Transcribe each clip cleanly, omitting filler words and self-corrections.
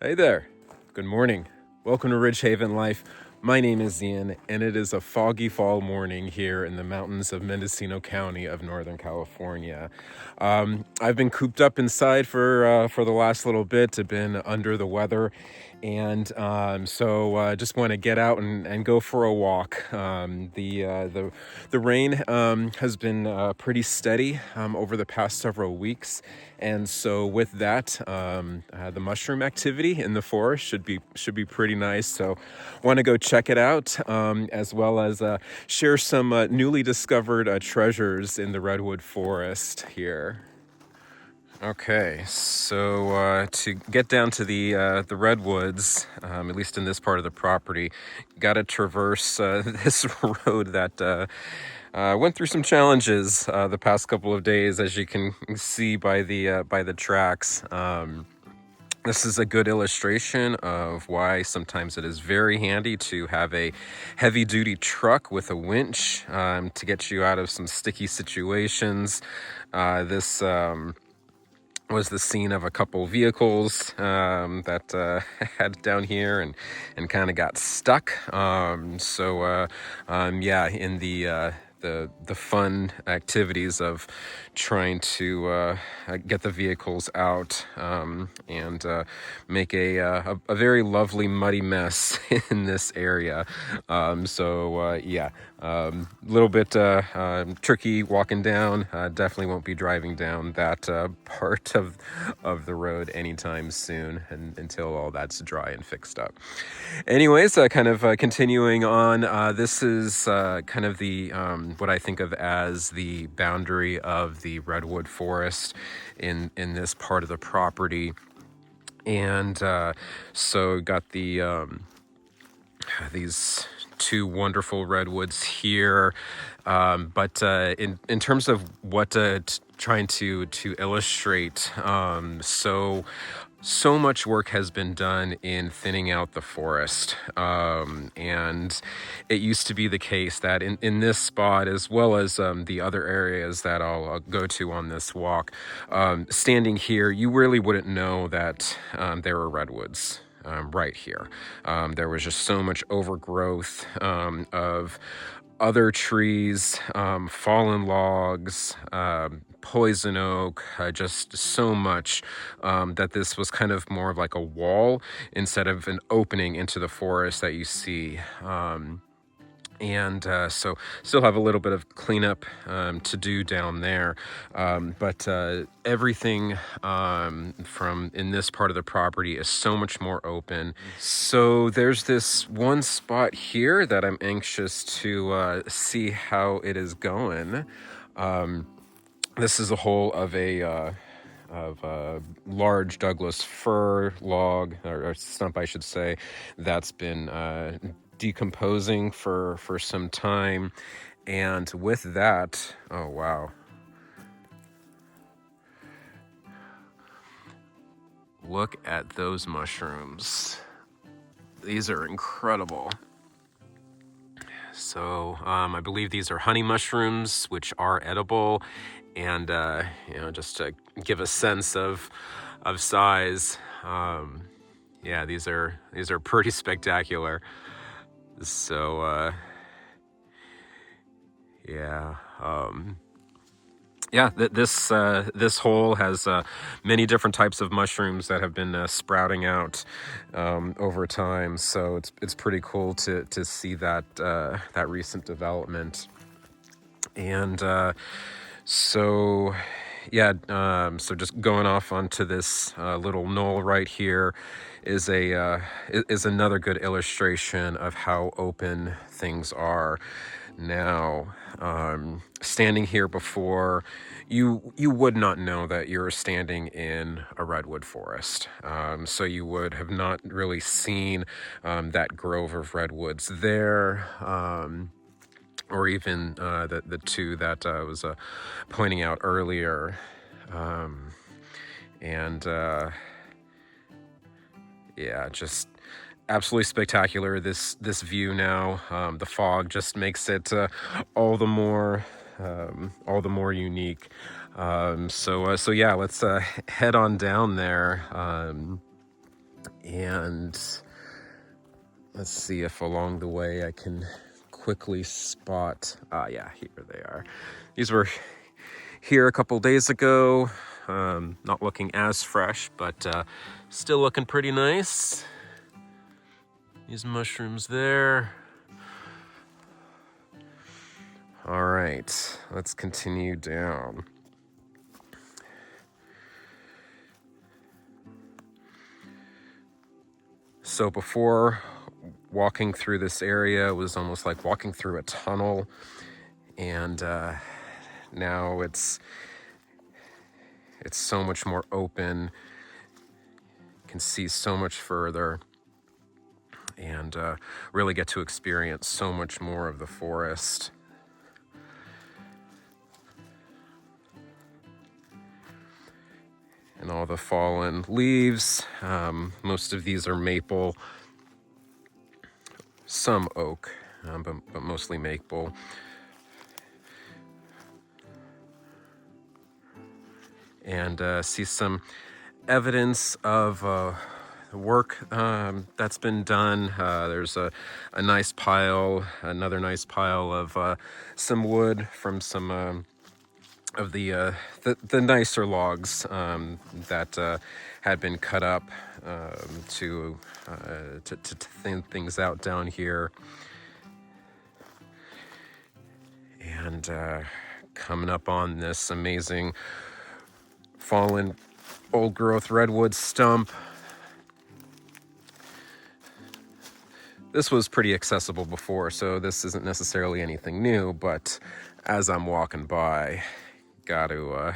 Hey there. Good morning. Welcome to Ridgehaven Life. My name is Ian, and it is a foggy fall morning here in the mountains of Mendocino County of Northern California. I've been cooped up inside for the last little bit. I've been under the weather, and so just want to get out and go for a walk. The rain has been pretty steady over the past several weeks, and so with that, the mushroom activity in the forest should be pretty nice. So, want to go check it out, as well as share some newly discovered treasures in the redwood forest here. Okay, so to get down to the redwoods, at least in this part of the property, got to traverse this road that went through some challenges the past couple of days, as you can see by the tracks. This is a good illustration of why sometimes it is very handy to have a heavy-duty truck with a winch to get you out of some sticky situations. This was the scene of a couple vehicles that had down here and kind of got stuck. Yeah, in the fun activities of trying to get the vehicles out and make a very lovely muddy mess in this area. Yeah, a little bit tricky walking down. Definitely won't be driving down that part of the road anytime soon until all that's dry and fixed up. Anyways, continuing on, this is kind of the what I think of as the boundary of the redwood forest in this part of the property. And so got these two wonderful redwoods here, but in terms of what trying to illustrate, so much work has been done in thinning out the forest, and it used to be the case that in this spot, as well as the other areas that I'll go to on this walk, standing here, you really wouldn't know that there were redwoods right here. There was just so much overgrowth of other trees, fallen logs, poison oak, just so much that this was kind of more of like a wall instead of an opening into the forest that you see. So still have a little bit of cleanup to do down there, but everything from in this part of the property is so much more open. So there's this one spot here that I'm anxious to see how it is going. This is a hole of a large Douglas fir log, or stump, I should say, that's been decomposing for some time. And with that, oh wow, look at those mushrooms. These are incredible. So I believe these are honey mushrooms, which are edible. And just to give a sense of size, yeah, these are pretty spectacular. So yeah. This hole has many different types of mushrooms that have been sprouting out over time. So it's pretty cool to see that recent development. And so just going off onto this little knoll right here is another good illustration of how open things are now. Standing here before, you would not know that you're standing in a redwood forest. So you would have not really seen that grove of redwoods there. Or even the two that I was pointing out earlier. Yeah, just absolutely spectacular. This view now. The fog just makes it all the more unique. So yeah, let's head on down there. And let's see if along the way I can quickly spot, yeah, here they are. These were here a couple days ago. Not looking as fresh, but still looking pretty nice. These mushrooms there. All right, let's continue down. So before walking through this area, it was almost like walking through a tunnel, and now it's so much more open. You can see so much further, and really get to experience so much more of the forest. And all the fallen leaves. Most of these are maple, some oak, but mostly maple. And see some evidence of work that's been done. There's a nice pile, another nice pile of some wood from some of the nicer logs that had been cut up to thin things out down here. And coming up on this amazing fallen old growth redwood stump. This was pretty accessible before, so this isn't necessarily anything new, but as I'm walking by, gotta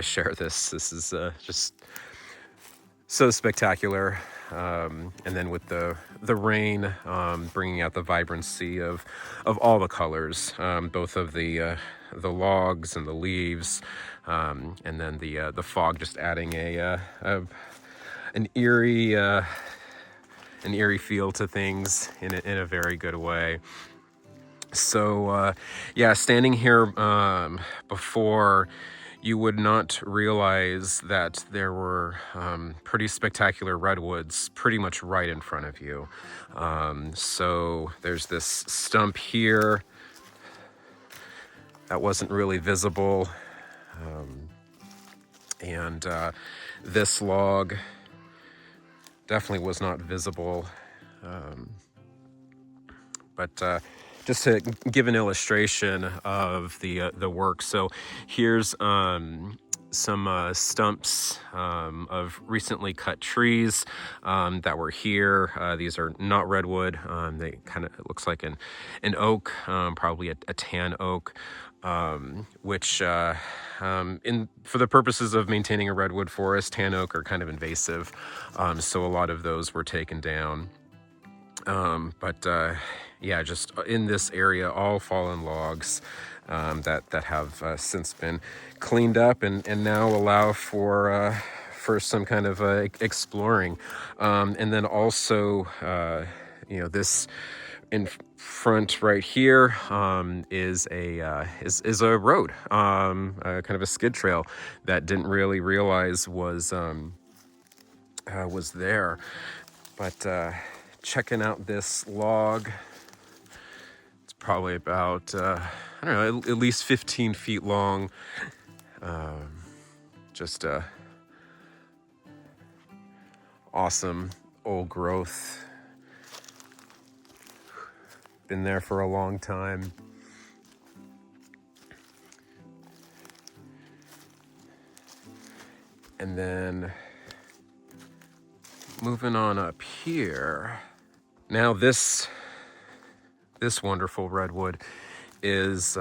share this. This is just so spectacular. And then with the rain, bringing out the vibrancy of all the colors, both of the logs and the leaves, and then the fog just adding an eerie feel to things in a very good way. So yeah, standing here before, you would not realize that there were pretty spectacular redwoods pretty much right in front of you. So there's this stump here that wasn't really visible, and this log definitely was not visible, but just to give an illustration of the work. So here's some stumps of recently cut trees that were here. These are not redwood. They kind of, it looks like an oak, probably a tan oak, which for the purposes of maintaining a redwood forest, tan oak are kind of invasive. So a lot of those were taken down. But yeah, just in this area, all fallen logs that have since been cleaned up and now allow for some kind of exploring. And then also, this in front right here is a road, kind of a skid trail that didn't really realize was there, but checking out this log. It's probably about, I don't know, at least 15 feet long. Just awesome old growth. Been there for a long time. And then moving on up here. Now this wonderful redwood is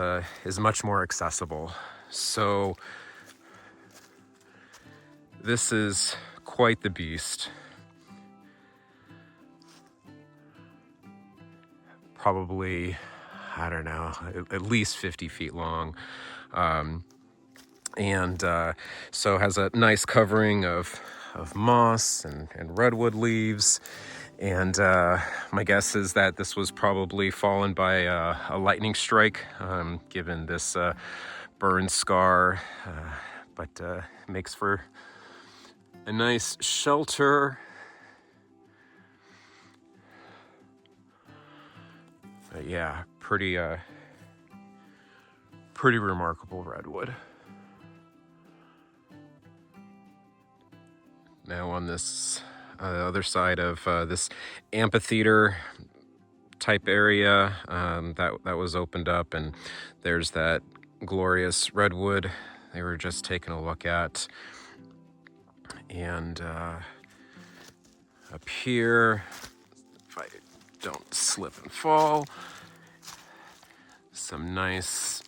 much more accessible. So this is quite the beast. Probably, I don't know, at least 50 feet long. And so has a nice covering of moss and redwood leaves. And my guess is that this was probably fallen by a lightning strike, given this burn scar, but makes for a nice shelter. Yeah, pretty remarkable redwood. Now on this other side of this amphitheater type area that was opened up, and there's that glorious redwood they were just taking a look at. And up here, if I don't slip and fall, some nice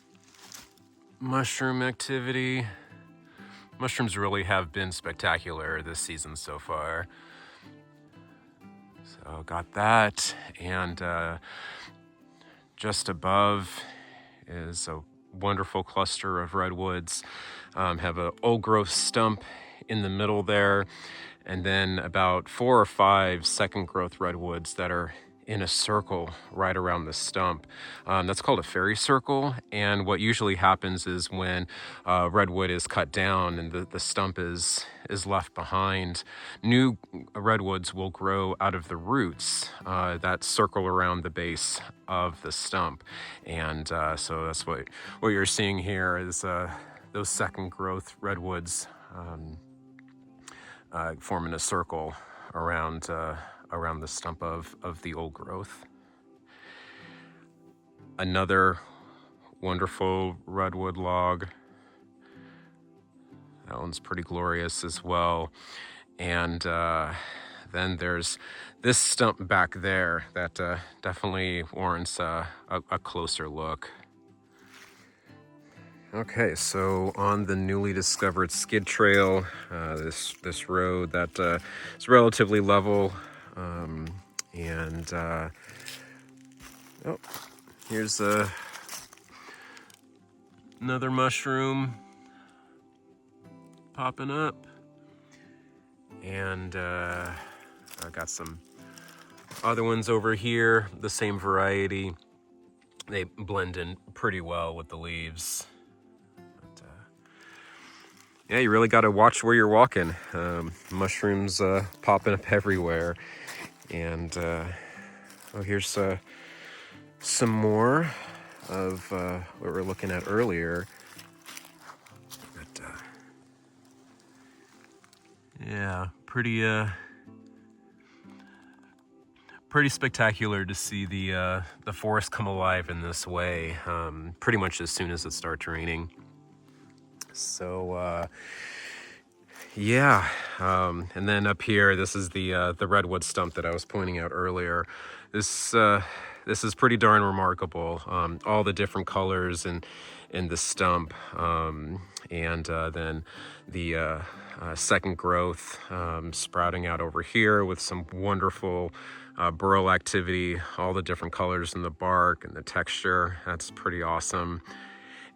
mushroom activity. Mushrooms really have been spectacular this season so far. So got that, and just above is a wonderful cluster of redwoods. Have an old growth stump in the middle there, and then about 4 or 5 second growth redwoods that are in a circle right around the stump. That's called a fairy circle, and what usually happens is when redwood is cut down and the stump is left behind, new redwoods will grow out of the roots that circle around the base of the stump. And so that's what you're seeing here is those second growth redwoods forming a circle around the stump of the old growth. Another wonderful redwood log. That one's pretty glorious as well. And then there's this stump back there that definitely warrants a closer look. Okay, so on the newly discovered skid trail, this road that is relatively level, and oh, here's another mushroom popping up, and I got some other ones over here, the same variety. They blend in pretty well with the leaves. Yeah, you really got to watch where you're walking. Mushrooms popping up everywhere. And oh, here's some more of what we were looking at earlier. But, yeah, pretty spectacular to see the forest come alive in this way. Pretty much as soon as it starts raining. So yeah, and then up here, this is the redwood stump that I was pointing out earlier. This is pretty darn remarkable. All the different colors in the stump, and then the second growth sprouting out over here with some wonderful burrow activity. All the different colors in the bark and the texture. That's pretty awesome.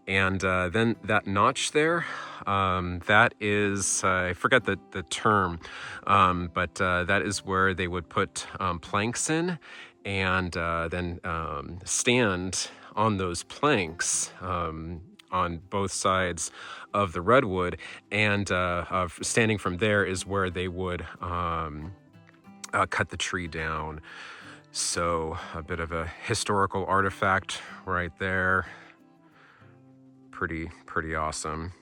And then that notch there, that is, I forget the term, but that is where they would put planks in and then stand on those planks on both sides of the redwood. And standing from there is where they would cut the tree down. So a bit of a historical artifact right there. Pretty awesome.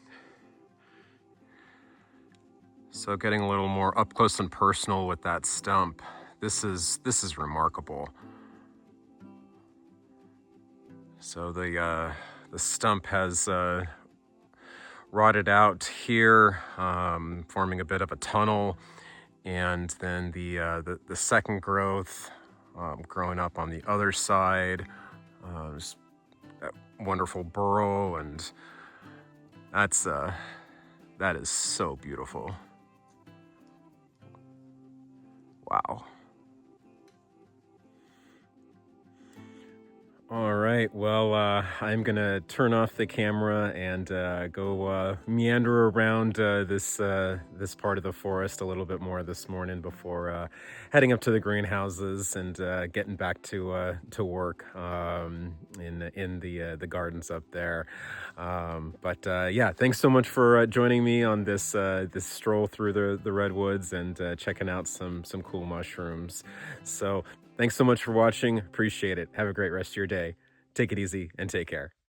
So getting a little more up close and personal with that stump. This is remarkable. So the stump has rotted out here, forming a bit of a tunnel, and then the second growth growing up on the other side. That wonderful burrow, and that is so beautiful. Wow. All right. Well, I'm gonna turn off the camera and go meander around this part of the forest a little bit more this morning before heading up to the greenhouses and getting back to work in the gardens up there. But yeah, thanks so much for joining me on this stroll through the redwoods and checking out some cool mushrooms. So thanks so much for watching. Appreciate it. Have a great rest of your day. Take it easy and take care.